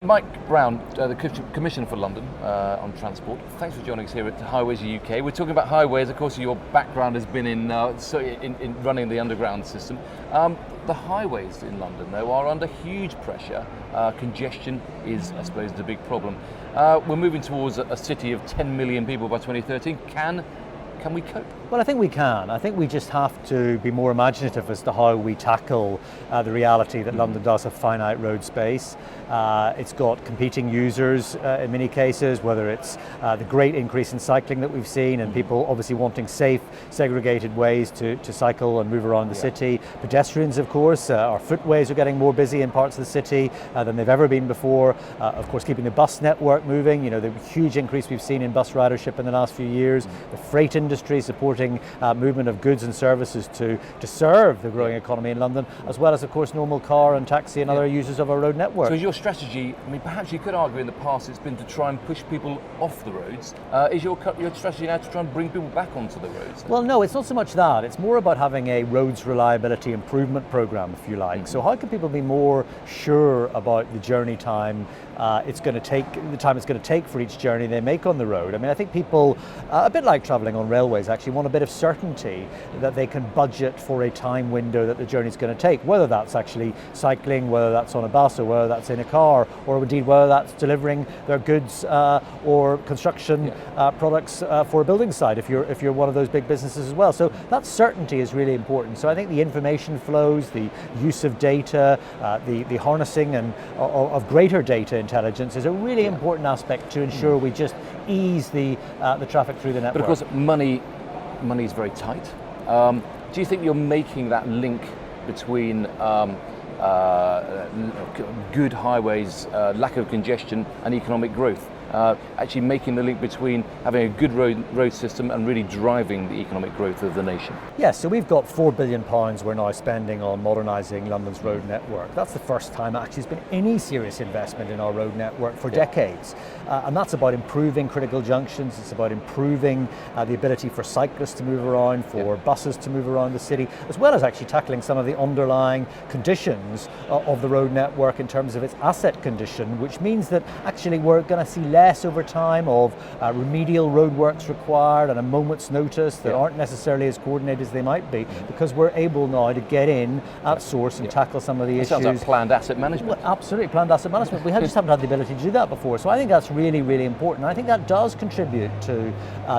Mike Brown, the Commissioner for London on Transport. Thanks for joining us here at Highways UK. We're talking about highways. Of course, your background has been in running the underground system. The highways in London, though, are under huge pressure. Congestion is, I suppose, the big problem. We're moving towards a city of 10 million people by 2013. Can we cope? Well, I think we can. I think we just have to be more imaginative as to how we tackle the reality that London does have finite road space. It's got competing users in many cases, whether it's the great increase in cycling that we've seen and people obviously wanting safe, segregated ways to cycle and move around the city. Pedestrians, of course, our footways are getting more busy in parts of the city than they've ever been before. Of course, keeping the bus network moving, the huge increase we've seen in bus ridership in the last few years, the freight industry supporting movement of goods and services to serve the growing economy in London, as well as, of course, normal car and taxi and other users of our road network. So is your strategy, perhaps you could argue in the past it's been to try and push people off the roads. Is your strategy now to try and bring people back onto the roads? Well, no, it's not so much that. It's more about having a roads reliability improvement program, if you like. So how can people be more sure about the journey time it's going to take for each journey they make on the road? I think people, a bit like travelling on railways, actually want a bit of certainty that they can budget for a time window that the journey's going to take, whether that's actually cycling, whether that's on a bus, or whether that's in a car, or indeed whether that's delivering their goods or construction products for a building site, if you're one of those big businesses as well. So that certainty is really important. So I think the information flows, the use of data, the harnessing of greater data intelligence is a really important aspect to ensure we just ease the traffic through the network. But of course, money is very tight. Do you think you're making that link between good highways, lack of congestion, and economic growth? Actually making the link between having a good road system and really driving the economic growth of the nation? Yes, so we've got £4 billion we're now spending on modernising London's road network. That's the first time actually there's been any serious investment in our road network for decades. And that's about improving critical junctions, it's about improving the ability for cyclists to move around, for buses to move around the city, as well as actually tackling some of the underlying conditions of the road network in terms of its asset condition, which means that actually we're going to see less over time of remedial roadworks required at a moment's notice that aren't necessarily as coordinated as they might be, because we're able now to get in at source and tackle some of the issues. Sounds like planned asset management. Well, absolutely, planned asset management. We just haven't had the ability to do that before. So I think that's really, really important. And I think that does contribute to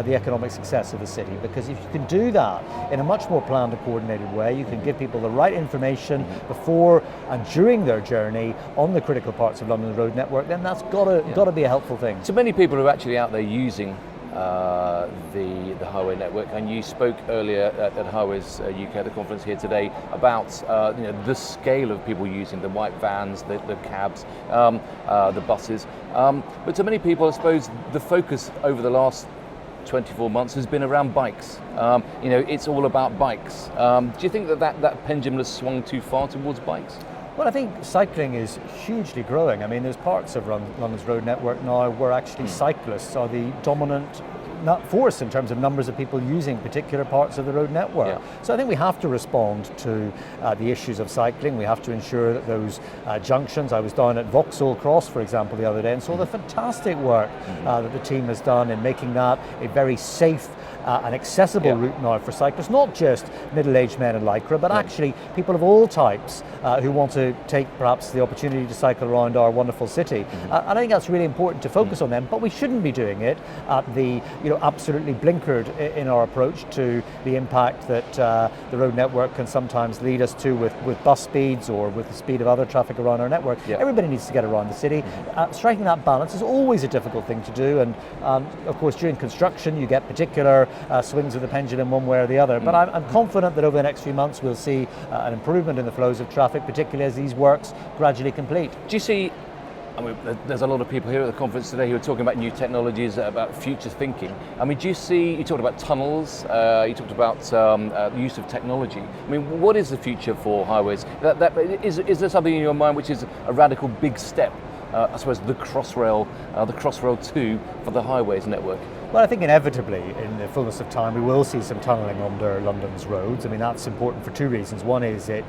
the economic success of the city, because if you can do that in a much more planned and coordinated way, you can give people the right information before and during their journey on the critical parts of London's road network, then that's got to be a helpful thing. So many people are actually out there using the highway network, and you spoke earlier at Highways UK, the conference here today, about the scale of people using the white vans, the cabs, the buses. But to many people, I suppose, the focus over the last 24 months has been around bikes. It's all about bikes. Do you think that pendulum has swung too far towards bikes? Well, I think cycling is hugely growing. There's parts of London's road network now where actually cyclists are the dominant force in terms of numbers of people using particular parts of the road network. So I think we have to respond to the issues of cycling. We have to ensure that those junctions, I was down at Vauxhall Cross, for example, the other day, and saw the fantastic work that the team has done in making that a very safe and accessible route now for cyclists, not just middle-aged men in Lycra, but actually people of all types who want to take perhaps the opportunity to cycle around our wonderful city. And I think that's really important to focus on them, but we shouldn't be doing it at the absolutely blinkered in our approach to the impact that the road network can sometimes lead us to with bus speeds or with the speed of other traffic around our network. Everybody needs to get around the city. Striking that balance is always a difficult thing to do, and of course during construction you get particular swings of the pendulum one way or the other, but I'm confident that over the next few months we'll see an improvement in the flows of traffic, particularly as these works gradually complete. Do you see, there's a lot of people here at the conference today who are talking about new technologies, about future thinking. Do you see, you talked about tunnels, you talked about the use of technology. What is the future for highways? Is there something in your mind which is a radical big step? I suppose the Crossrail 2 for the highways network. Well, I think inevitably, in the fullness of time, we will see some tunnelling under London's roads. I mean, that's important for two reasons. One is it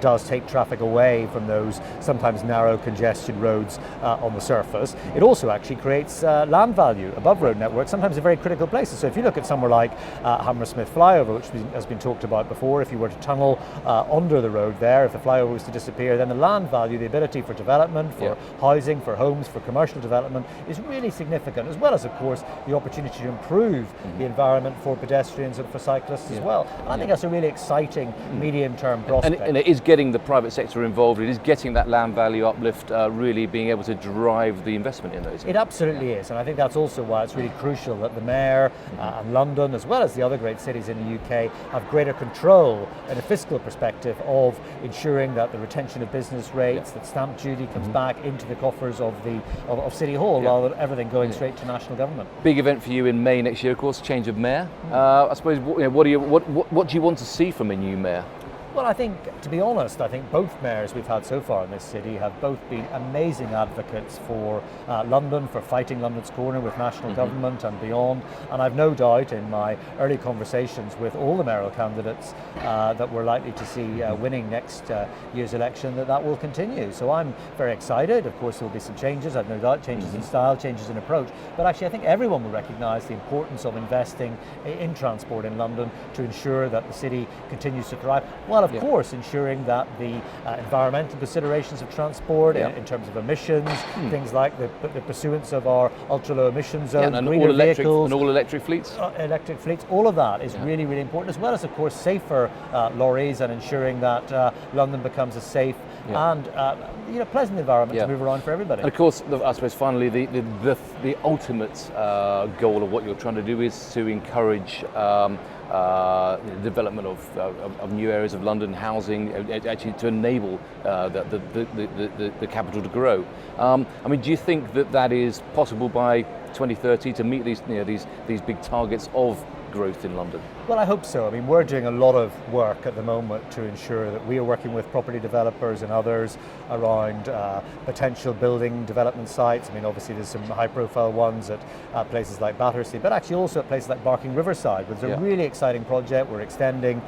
does take traffic away from those sometimes narrow, congested roads on the surface. It also actually creates land value above road networks, sometimes in very critical places. So if you look at somewhere like Hammersmith Flyover, which has been talked about before, if you were to tunnel under the road there, if the flyover was to disappear, then the land value, the ability for development, for housing, for homes, for commercial development is really significant, as well as, of course, the opportunity to improve the environment for pedestrians and for cyclists as well. And I think that's a really exciting medium-term prospect. And it is getting the private sector involved, it is getting that land value uplift, really being able to drive the investment in those. It absolutely is, and I think that's also why it's really crucial that the Mayor and London, as well as the other great cities in the UK, have greater control in a fiscal perspective of ensuring that the retention of business rates, that stamp duty comes back into the coffers of City Hall, rather than everything going straight to national government. Big event for you in May next year, of course, change of mayor. I suppose, what do you want to see from a new mayor? Well, I think, to be honest, I think both mayors we've had so far in this city have both been amazing advocates for London, for fighting London's corner with national government and beyond. And I've no doubt in my early conversations with all the mayoral candidates that we're likely to see winning next year's election, that will continue. So I'm very excited. Of course, there will be some changes, I've no doubt, changes in style, changes in approach. But actually, I think everyone will recognise the importance of investing in transport in London to ensure that the city continues to thrive, while of course ensuring that the environmental considerations of transport in terms of emissions, things like the pursuance of our ultra-low emission zones, and greener vehicles, all electric fleets. Electric fleets, all of that is really, really important, as well as, of course, safer lorries and ensuring that London becomes a safe and pleasant environment to move around for everybody. And of course, I suppose finally, the ultimate goal of what you're trying to do is to encourage development of new areas of London, housing, actually to enable the capital to grow. I mean, do you think that is possible by 2030 to meet these big targets of growth in London? Well, I hope so. I mean, we're doing a lot of work at the moment to ensure that we are working with property developers and others around potential building development sites. I mean, obviously there's some high-profile ones at places like Battersea, but actually also at places like Barking Riverside, which is a really exciting project. We're extending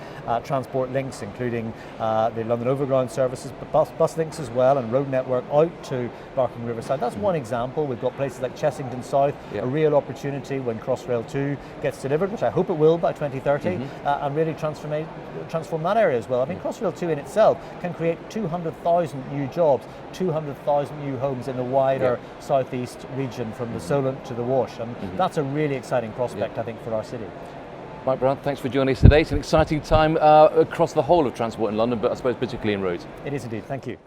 transport links, including the London Overground services, but bus links as well, and road network out to Barking Riverside. That's one example. We've got places like Chessington South, a real opportunity when Crossrail 2 gets delivered, which I hope it will by 2030. And really transform that area as well. I mean, Crossrail 2 in itself can create 200,000 new jobs, 200,000 new homes in the wider southeast region from the Solent to the Wash, and that's a really exciting prospect, I think, for our city. Mike Brown, thanks for joining us today. It's an exciting time across the whole of transport in London, but I suppose particularly in roads. It is indeed. Thank you.